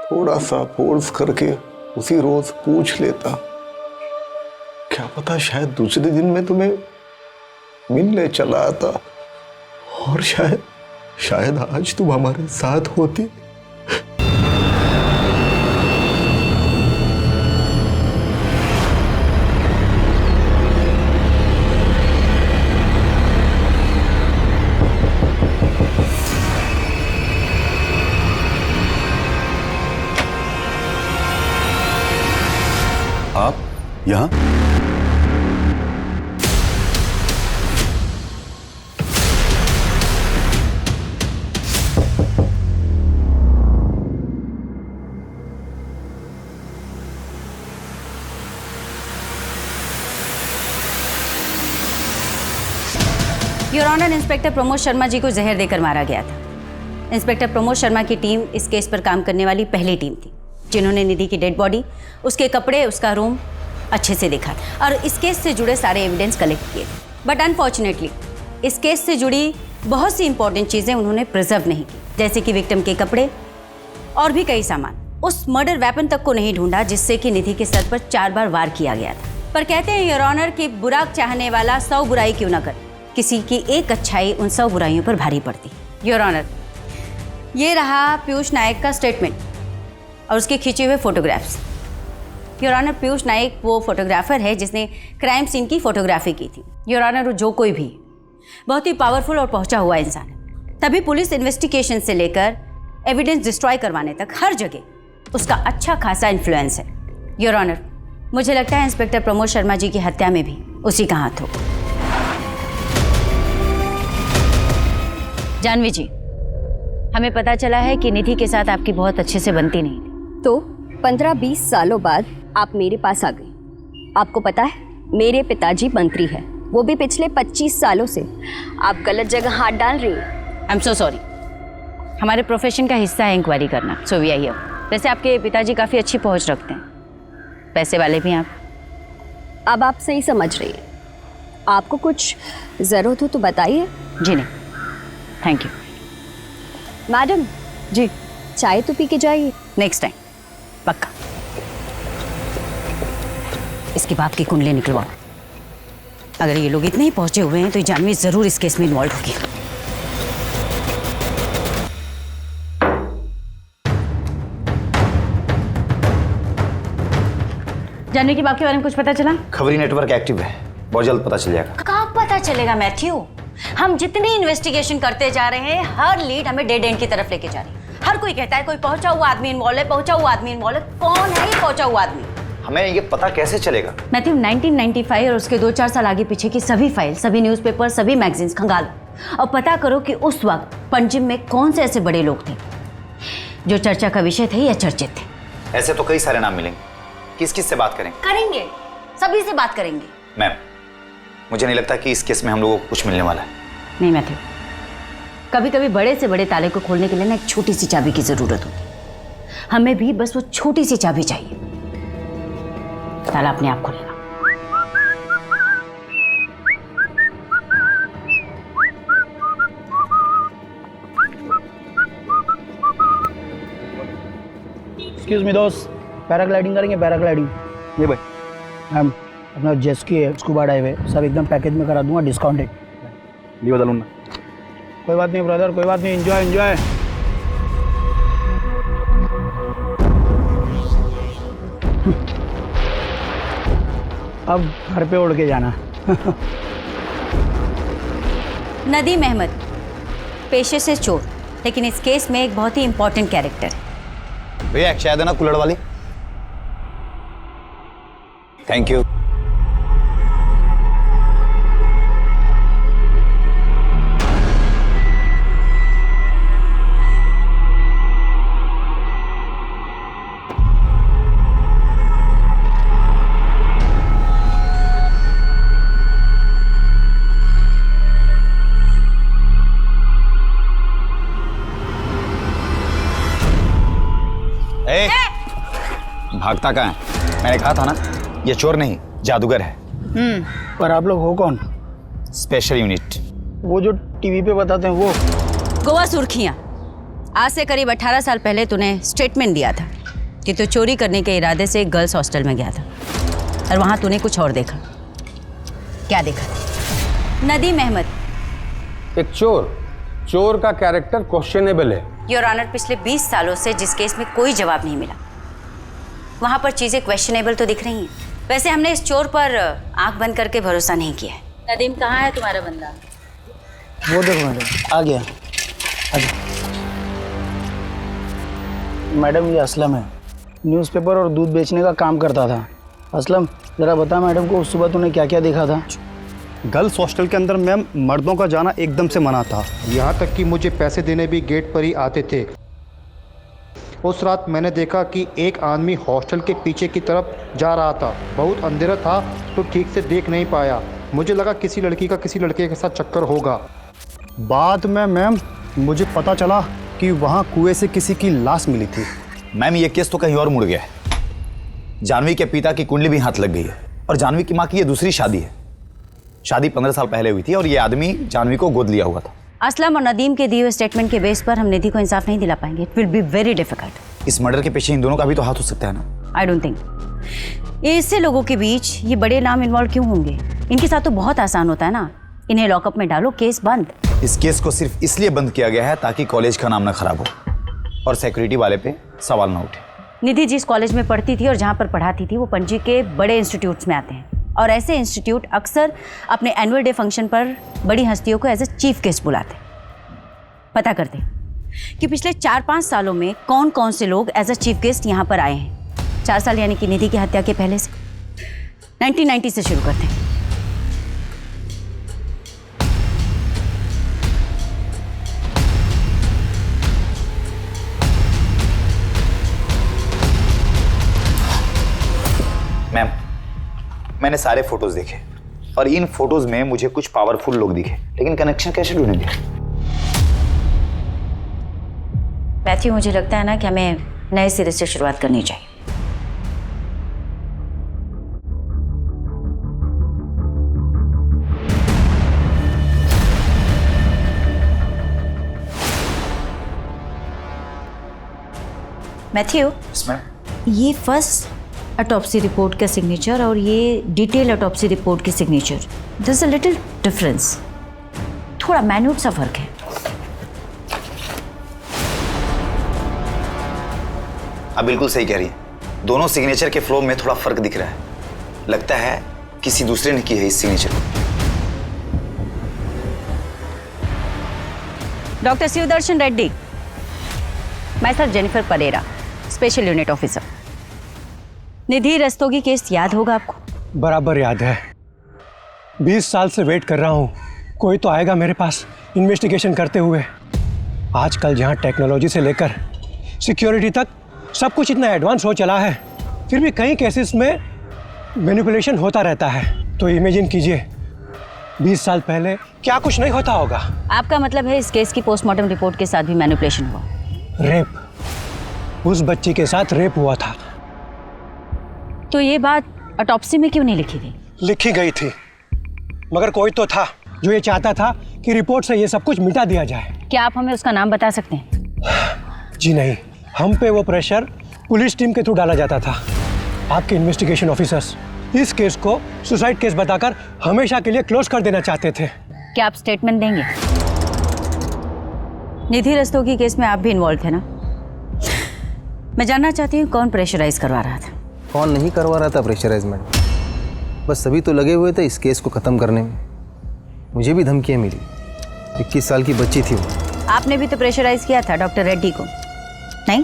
थोड़ा सा फोर्स करके उसी रोज पूछ लेता, क्या पता शायद दूसरे दिन में तुम्हें मिलने चला आता और शायद आज तुम हमारे साथ होती। आप यहाँ? Your honour, inspector Pramod Sharma ji को जहर देकर मारा गया था। इंस्पेक्टर प्रमोद शर्मा की टीम इस केस पर काम करने वाली पहली टीम थी जिन्होंने निधि की डेड बॉडी, उसके कपड़े, उसका रूम अच्छे से देखा और इस केस से जुड़े सारे एविडेंस कलेक्ट किए। बट अनफॉर्चुनेटली इस केस से जुड़ी बहुत सी इंपॉर्टेंट चीज़ें उन्होंने प्रिजर्व नहीं की, जैसे कि विक्टिम के कपड़े और भी कई सामान। उस मर्डर वेपन तक को नहीं ढूंढा जिससे कि निधि के सर पर 4 बार वार किया गया था। पर कहते हैं योर ऑनर कि बुरा चाहने वाला 100 बुराई क्यों ना करे, किसी की एक अच्छाई उन 100 बुराइयों पर भारी पड़ती। योर ऑनर, ये रहा पीयूष नायक का स्टेटमेंट और उसके खींचे हुए फोटोग्राफ्स। योर ऑनर, पीयूष नायक वो फोटोग्राफर है जिसने क्राइम सीन की फोटोग्राफी की थी। योर ऑनर, जो कोई भी बहुत ही पावरफुल और पहुंचा हुआ इंसान है, तभी पुलिस इन्वेस्टिगेशन से लेकर एविडेंस डिस्ट्रॉय करवाने तक हर जगह उसका अच्छा खासा इन्फ्लुएंस है। योर ऑनर, मुझे लगता है इंस्पेक्टर प्रमोद शर्मा जी की हत्या में भी उसी का हाथ हो। जानवी जी, हमें पता चला है कि निधि के साथ आपकी बहुत अच्छे से बनती नहीं थी। तो 15-20 सालों बाद आप मेरे पास आ गई। आपको पता है मेरे पिताजी मंत्री हैं, वो भी पिछले 25 सालों से। आप गलत जगह हाथ डाल रही हैं। आई एम सो सॉरी, हमारे प्रोफेशन का हिस्सा है इंक्वायरी करना, सो वी आर हियर। वैसे आपके पिताजी काफ़ी अच्छी पहुंच रखते हैं, पैसे वाले भी हैं आप। अब आप सही समझ रही हैं। आपको कुछ ज़रूरत हो तो बताइए। जी नहीं, थैंक यू। मैडम जी, चाय तो पी के जाइए। नेक्स्ट टाइम पक्का। इसके बाप की कुंडली निकलवाओ। अगर ये लोग इतने ही पहुंचे हुए हैं तो ये जानवी जरूर इस केस में इन्वॉल्व होगी। जानवी के बाप के बारे में कुछ पता चला? खबरी नेटवर्क एक्टिव है, बहुत जल्द पता चल जाएगा। कहाँ पता चलेगा मैथ्यू? हम जितनी इन्वेस्टिगेशन करते जा रहे हैं, हर लीड हमें डेड एंड की तरफ लेके जा रही है। हर कोई कहता है कोई पहुंचा हुआ आदमी इन्वॉल्व है, पहुंचा हुआ आदमी इन्वॉल्व है। कौन है ये पहुंचा हुआ आदमी? हमें ये पता कैसे चलेगा? मैथ्यू, 1995 और उसके 2-4 साल आगे पीछे की सभी फाइल, सभी न्यूज़पेपर, सभी मैगजीन्स खंगालो और पता करो कि उस वक्त पंजिम में कौन से ऐसे बड़े लोग थे जो चर्चा का विषय थे या चर्चित थे। ऐसे तो कई सारे नाम मिलेंगे, किस किस से बात करें? करेंगे, सभी से बात करेंगे। मैम, मुझे नहीं लगता कि इस केस में हम लोगों को कुछ मिलने वाला है। नहीं मैथ्यू, कभी कभी बड़े से बड़े ताले को खोलने के लिए ना एक छोटी सी चाबी की जरूरत होती है। हमें भी बस वो छोटी सी चाबी चाहिए, ताला अपने आप खुलेगा। एक्सक्यूज मी दोस्त, पैराग्लाइडिंग करेंगे? पैराग्लाइडिंग ये भाई मैम, अपना जेस्की है, स्कूबा डाइव है, सब एकदम पैकेज में करा दूंगा, डिस्काउंटेड। ये बदलूँ ना? कोई बात नहीं ब्रदर, कोई बात नहीं, एंजॉय एंजॉय। अब घर पे उड़ के जाना। नदीम अहमद पेशे से चोर, लेकिन इस केस में एक बहुत ही इंपॉर्टेंट कैरेक्टर है। भैया एक चाय देना कुल्हड़ वाली। Thank you. भागता कहाँ है? मैंने कहा था ना, ये चोर नहीं जादूगर है। पर आप लोग हो कौन? Special unit. वो जो टीवी पे बताते हैं वो? गोवा सुर्खियां। आज से करीब 18 साल पहले तूने स्टेटमेंट दिया था कि तू चोरी करने के इरादे से एक गर्ल्स हॉस्टल में गया था और वहां तूने कुछ और देखा। क्या देखा? नदीम अहमद एक चोर का कैरेक्टर क्वेश्चनेबल है। योर ऑनर, पिछले 20 सालों से जिस केस में कोई जवाब नहीं मिला, वहां पर चीजें क्वेश्चनेबल तो दिख रही हैं। वैसे हमने इस चोर पर आंख बंद करके भरोसा नहीं किया है। नदीम, कहाँ है तुम्हारा बंदा? वो देखो मैडम, आ गया। मैडम, ये असलम है, न्यूज़पेपर और दूध बेचने का काम करता था। असलम, जरा बता मैडम को उस सुबह तूने क्या क्या देखा था? गर्ल्स हॉस्टल के अंदर मैम मर्दों का जाना एकदम से मना था। यहाँ तक कि मुझे पैसे देने भी गेट पर ही आते थे। उस रात मैंने देखा कि एक आदमी हॉस्टल के पीछे की तरफ जा रहा था। बहुत अंधेरा था तो ठीक से देख नहीं पाया। मुझे लगा किसी लड़की का किसी लड़के के साथ चक्कर होगा। बाद में मैम मुझे पता चला कि वहाँ कुएं से किसी की लाश मिली थी। मैम, ये केस तो कहीं और मुड़ गया है। जानवी के पिता की कुंडली भी हाथ लग गई है और जानवी की माँ की ये दूसरी शादी है। शादी 15 साल पहले हुई थी और ये आदमी जानवी को गोद लिया हुआ था। असलम और नदीम के दिए हुए स्टेटमेंट के बेस पर हम निधि को इंसाफ नहीं दिला पाएंगे। It will be very difficult. इस मर्डर के पीछे इन दोनों का भी तो हाथ हो सकता है ना? I don't think. इससे लोगों के बीच ये बड़े नाम इन्वॉल्व क्यों होंगे? इनके साथ तो बहुत आसान होता है ना, इन्हें लॉकअप में डालो, केस बंद। इस केस को सिर्फ इसलिए बंद किया गया है ताकि कॉलेज का नाम ना खराब हो और सिक्योरिटी वाले पे सवाल ना उठे। निधि जिस कॉलेज में पढ़ती थी और जहाँ पर पढ़ाती थी वो पणजी के बड़े इंस्टीट्यूट्स में आते हैं और ऐसे इंस्टीट्यूट अक्सर अपने एनुअल डे फंक्शन पर बड़ी हस्तियों को एज ए चीफ गेस्ट बुलाते हैं। पता करते कि पिछले 4-5 सालों में कौन कौन से लोग एज अ चीफ गेस्ट यहाँ पर आए हैं। 4 साल यानी कि निधि की हत्या के पहले से 1990 से शुरू करते हैं। मैम, मैंने सारे फोटोज देखे और इन फोटोज में मुझे कुछ पावरफुल लोग दिखे, लेकिन कनेक्शन कैसे ढूंढेंगे? मैथ्यू, मुझे लगता है ना कि हमें नए सिरे से शुरुआत करनी चाहिए। मैथ्यू, ये फर्स्ट ऑटोप्सी रिपोर्ट का सिग्नेचर और ये डिटेल ऑटोप्सी रिपोर्ट की signature, there is a little difference. थोड़ा मैन्यूट सा फर्क है। आप बिल्कुल सही कह रही हैं। दोनों सिग्नेचर के फ्लो में थोड़ा फर्क दिख रहा है। लगता है किसी दूसरे ने की है इस सिग्नेचर को। डॉक्टर शिवदर्शन रेड्डी, मैं sir Jennifer Pereira, special unit officer. Nidhi Rastogi case याद होगा आपको? बराबर याद है। 20 साल से वेट कर रहा हूँ, कोई तो आएगा मेरे पास इन्वेस्टिगेशन करते हुए। आजकल जहाँ टेक्नोलॉजी से लेकर सिक्योरिटी तक सब कुछ इतना एडवांस हो चला है, फिर भी कई केसेस में मैनिपुलेशन होता रहता है। तो इमेजिन कीजिए 20 साल पहले क्या कुछ नहीं होता होगा। आपका मतलब है इस केस की पोस्टमार्टम रिपोर्ट के साथ भी मैनिपुलेशन हुआ? रेप, उस बच्ची के साथ रेप हुआ था। तो ये बात ऑटोप्सी में क्यों नहीं लिखी गई? लिखी गई थी, मगर कोई तो था जो ये चाहता था कि रिपोर्ट से ये सब कुछ मिटा दिया जाए। क्या आप हमें उसका नाम बता सकते हैं? जी नहीं, हम पे वो प्रेशर पुलिस टीम के थ्रू डाला जाता था। आपके इन्वेस्टिगेशन ऑफिसर्स इस केस को सुसाइड केस बताकर हमेशा के लिए क्लोज कर देना चाहते थे। क्या आप स्टेटमेंट देंगे? निधि रस्तोगी केस में आप भी इन्वॉल्व थे ना? मैं जानना चाहती हूँ कौन प्रेशराइज करवा रहा था? कौन नहीं करवा रहा था प्रेशराइजमेंट, बस सभी तो लगे हुए थे इस केस को ख़त्म करने में। मुझे भी धमकियाँ मिली। 21 साल की बच्ची थी वो। आपने भी तो प्रेशराइज किया था डॉक्टर रेड्डी को, नहीं?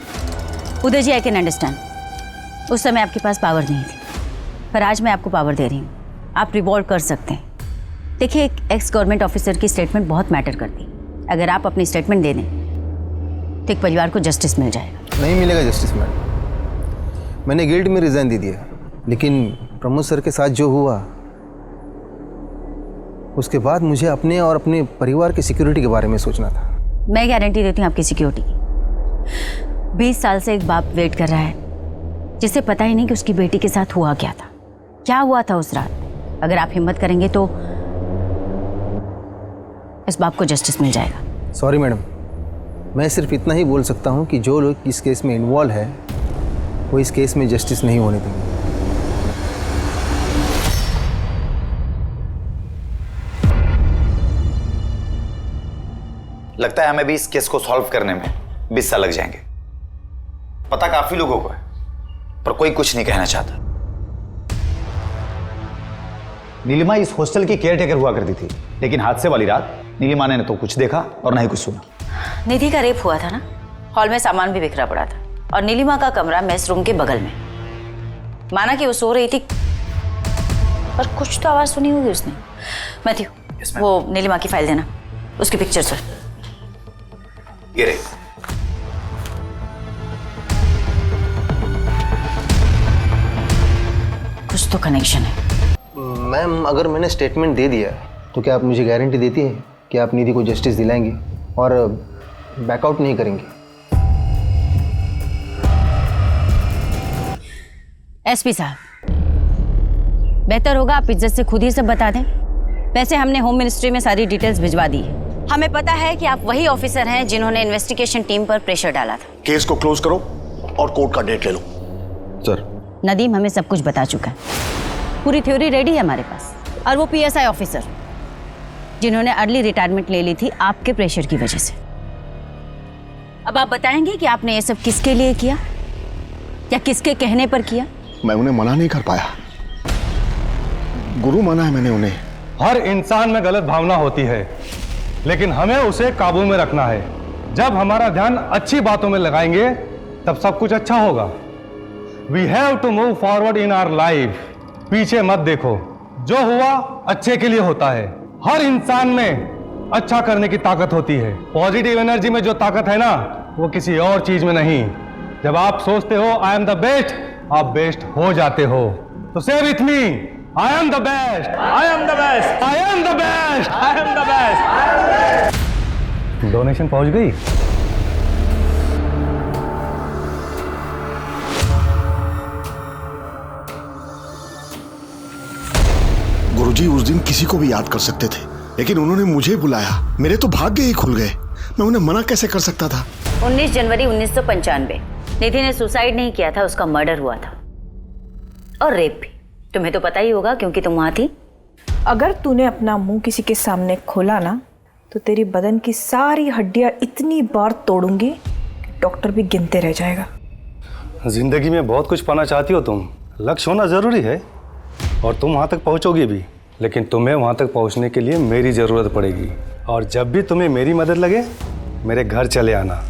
उदय जी, आई कैन अंडरस्टैंड, उस समय आपके पास पावर नहीं थी, पर आज मैं आपको पावर दे रही हूँ। आप रिवॉल्व कर सकते हैं। देखिए, एक एक्स गवर्नमेंट ऑफिसर की स्टेटमेंट बहुत मैटर करती है। अगर आप अपनी स्टेटमेंट दे दें तो एक परिवार को जस्टिस मिल जाएगा। नहीं मिलेगा जस्टिस मैडम, मैंने गिल्ड में रिजाइन दे दिया, लेकिन प्रमोद सर के साथ जो हुआ उसके बाद मुझे अपने और अपने परिवार की सिक्योरिटी के बारे में सोचना था। मैं गारंटी देती हूँ आपकी सिक्योरिटी की। 20 साल से एक बाप वेट कर रहा है जिसे पता ही नहीं कि उसकी बेटी के साथ हुआ क्या था, क्या हुआ था उस रात। अगर आप हिम्मत करेंगे तो इस बाप को जस्टिस मिल जाएगा। सॉरी मैडम, मैं सिर्फ इतना ही बोल सकता हूँ कि जो लोग इस केस में इन्वॉल्व है वो इस केस में जस्टिस नहीं होने देंगे। लगता है हमें भी इस केस को सॉल्व करने में 20 साल लग जाएंगे। पता काफी लोगों को है, पर कोई कुछ नहीं कहना चाहता। नीलिमा इस हॉस्टल की केयरटेकर हुआ करती थी, लेकिन हादसे वाली रात नीलिमा ने न तो कुछ देखा और न ही कुछ सुना। निधि का रेप हुआ था ना, हॉल में सामान भी बिखरा पड़ा था और नीलिमा का कमरा मेस रूम के बगल में। माना कि वो सो रही थी, पर कुछ तो आवाज सुनी होगी उसने। मैथ्यू, वो नीलिमा की फाइल देना, उसकी पिक्चर सर। ये रही। कुछ तो कनेक्शन है। मैम, अगर मैंने स्टेटमेंट दे दिया तो क्या आप मुझे गारंटी देती हैं कि आप निधि को जस्टिस दिलाएंगे और बैकआउट नहीं करेंगे? एसपी साहब, बेहतर होगा आप इज्जत से खुद ही सब बता दें। वैसे हमने होम मिनिस्ट्री में सारी डिटेल्स भिजवा दी है। हमें पता है कि आप वही ऑफिसर हैं जिन्होंने इन्वेस्टिगेशन टीम पर प्रेशर डाला था। केस को क्लोज करो और कोर्ट का डेट ले लो। सर, नदीम हमें सब कुछ बता चुका है, पूरी थ्योरी रेडी है हमारे पास। और वो PSI ऑफिसर जिन्होंने अर्ली रिटायरमेंट ले ली थी आपके प्रेशर की वजह से। अब आप बताएंगे कि आपने ये सब किसके लिए किया या किसके कहने पर किया? मैं उन्हें मना नहीं कर पाया, गुरु माना है मैंने उन्हें। हर इंसान में गलत भावना होती है, लेकिन हमें उसे काबू में रखना है। जब हमारा ध्यान अच्छी बातों में लगाएंगे तब सब कुछ अच्छा होगा। We have to move forward in our life. पीछे मत देखो, जो हुआ अच्छे के लिए होता है। हर इंसान में अच्छा करने की ताकत होती है। पॉजिटिव एनर्जी में जो ताकत है ना, वो किसी और चीज में नहीं। जब आप सोचते हो आई एम द बेस्ट, आप बेस्ट हो जाते हो। तो से with me, I am the best, I am the best, I am the best, I am the best. Donation पहुंच गई? गुरुजी उस दिन किसी को भी याद कर सकते थे, लेकिन उन्होंने मुझे बुलाया। मेरे तो भाग्य ही खुल गए। मैं उन्हें मना कैसे कर सकता था? 19 जनवरी 1995 निधि ने सुसाइड नहीं किया था, उसका मर्डर हुआ था और रेप भी। तुम्हें तो पता ही होगा क्योंकि तुम वहां थी। अगर तूने अपना मुंह किसी के सामने खोला ना, तो तेरी बदन की सारी हड्डियां इतनी बार तोड़ूंगी कि डॉक्टर भी गिनते रह जाएगा। जिंदगी में बहुत कुछ पाना चाहती हो तुम। लक्ष्य होना जरूरी है और तुम वहां तक पहुंचोगी भी, लेकिन तुम्हें वहां तक पहुंचने के लिए मेरी जरूरत पड़ेगी। और जब भी तुम्हें मेरी मदद लगे, मेरे घर चले आना,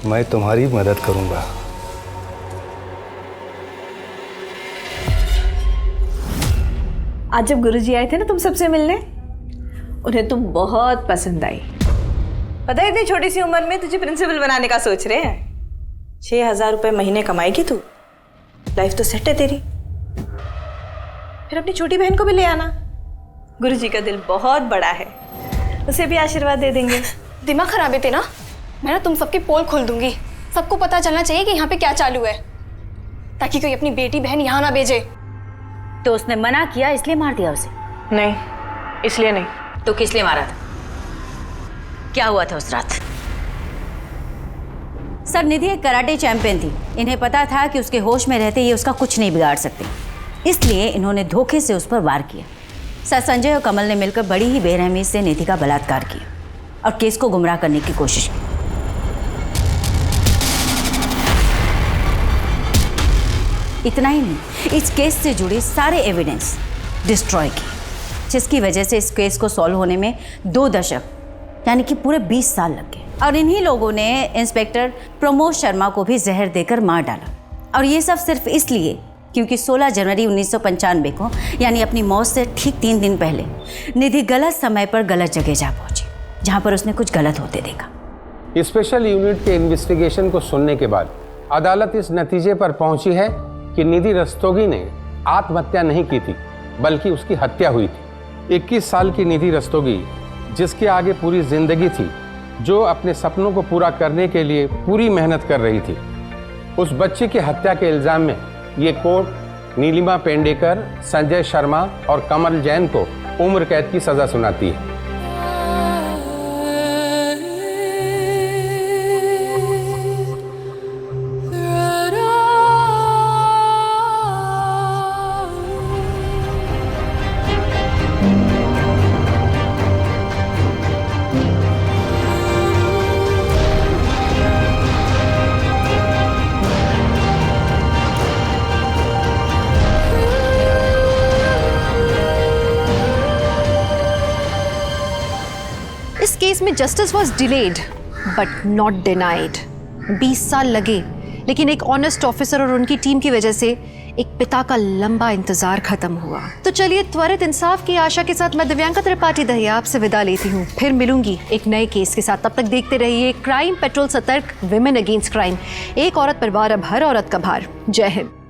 मैं तुम्हारी मदद करूंगा। आज जब गुरुजी आए थे ना तुम सबसे मिलने, उन्हें तुम बहुत पसंद आई। पता है इतनी छोटी सी उम्र में तुझे प्रिंसिपल बनाने का सोच रहे हैं। 6,000 रुपए महीने कमाएगी तू, लाइफ तो सेट है तेरी। फिर अपनी छोटी बहन को भी ले आना, गुरुजी का दिल बहुत बड़ा है, उसे भी आशीर्वाद दे देंगे। दिमाग खराब है तेरा। मैं ना तुम सबकी पोल खोल दूंगी। सबको पता चलना चाहिए कि यहाँ पे क्या चालू है, ताकि कोई अपनी बेटी बहन यहाँ ना भेजे। तो उसने मना किया इसलिए मार दिया उसे? नहीं, इसलिए नहीं। तो किस लिए मारा था? क्या हुआ था उस रात? सर, निधि एक कराटे चैंपियन थी। इन्हें पता था कि उसके होश में रहते ये उसका कुछ नहीं बिगाड़ सकते, इसलिए इन्होंने धोखे से उस पर वार किया। सर, संजय और कमल ने मिलकर बड़ी ही बेरहमी से निधि का बलात्कार किया और केस को गुमराह करने की कोशिश की। इतना ही नहीं, इस केस से जुड़े सारे एविडेंस डिस्ट्रॉय किए, जिसकी वजह से इस केस को सॉल्व होने में 2 दशक यानी कि पूरे 20 साल लग गए। और इन्हीं लोगों ने इंस्पेक्टर प्रमोद शर्मा को भी जहर देकर मार डाला। और ये सब सिर्फ इसलिए क्योंकि 16 जनवरी 1995 को यानी अपनी मौत से ठीक 3 दिन पहले निधि गलत समय पर गलत जगह जा पहुंची, जहां पर उसने कुछ गलत होते देखा। स्पेशल यूनिट के इन्वेस्टिगेशन को सुनने के बाद अदालत इस नतीजे पर पहुंची है कि निधि रस्तोगी ने आत्महत्या नहीं की थी, बल्कि उसकी हत्या हुई थी। 21 साल की निधि रस्तोगी, जिसके आगे पूरी जिंदगी थी, जो अपने सपनों को पूरा करने के लिए पूरी मेहनत कर रही थी, उस बच्ची की हत्या के इल्जाम में ये कोर्ट नीलिमा पेंडेकर, संजय शर्मा और कमल जैन को उम्र कैद की सजा सुनाती है। इस केस में justice was delayed but not denied. 20 साल लगे, लेकिन एक ऑनेस्ट ऑफिसर और उनकी टीम की वजह से एक पिता का लंबा इंतजार खत्म हुआ। तो चलिए, त्वरित इंसाफ की आशा के साथ मैं दिव्यांका त्रिपाठी दहिया आपसे विदा लेती हूँ। फिर मिलूंगी एक नए केस के साथ। तब तक देखते रहिए क्राइम पेट्रोल, सतर्क, विमेन अगेंस्ट क्राइम। एक औरत पर वार, अब हर औरत का भार। जय हिंद।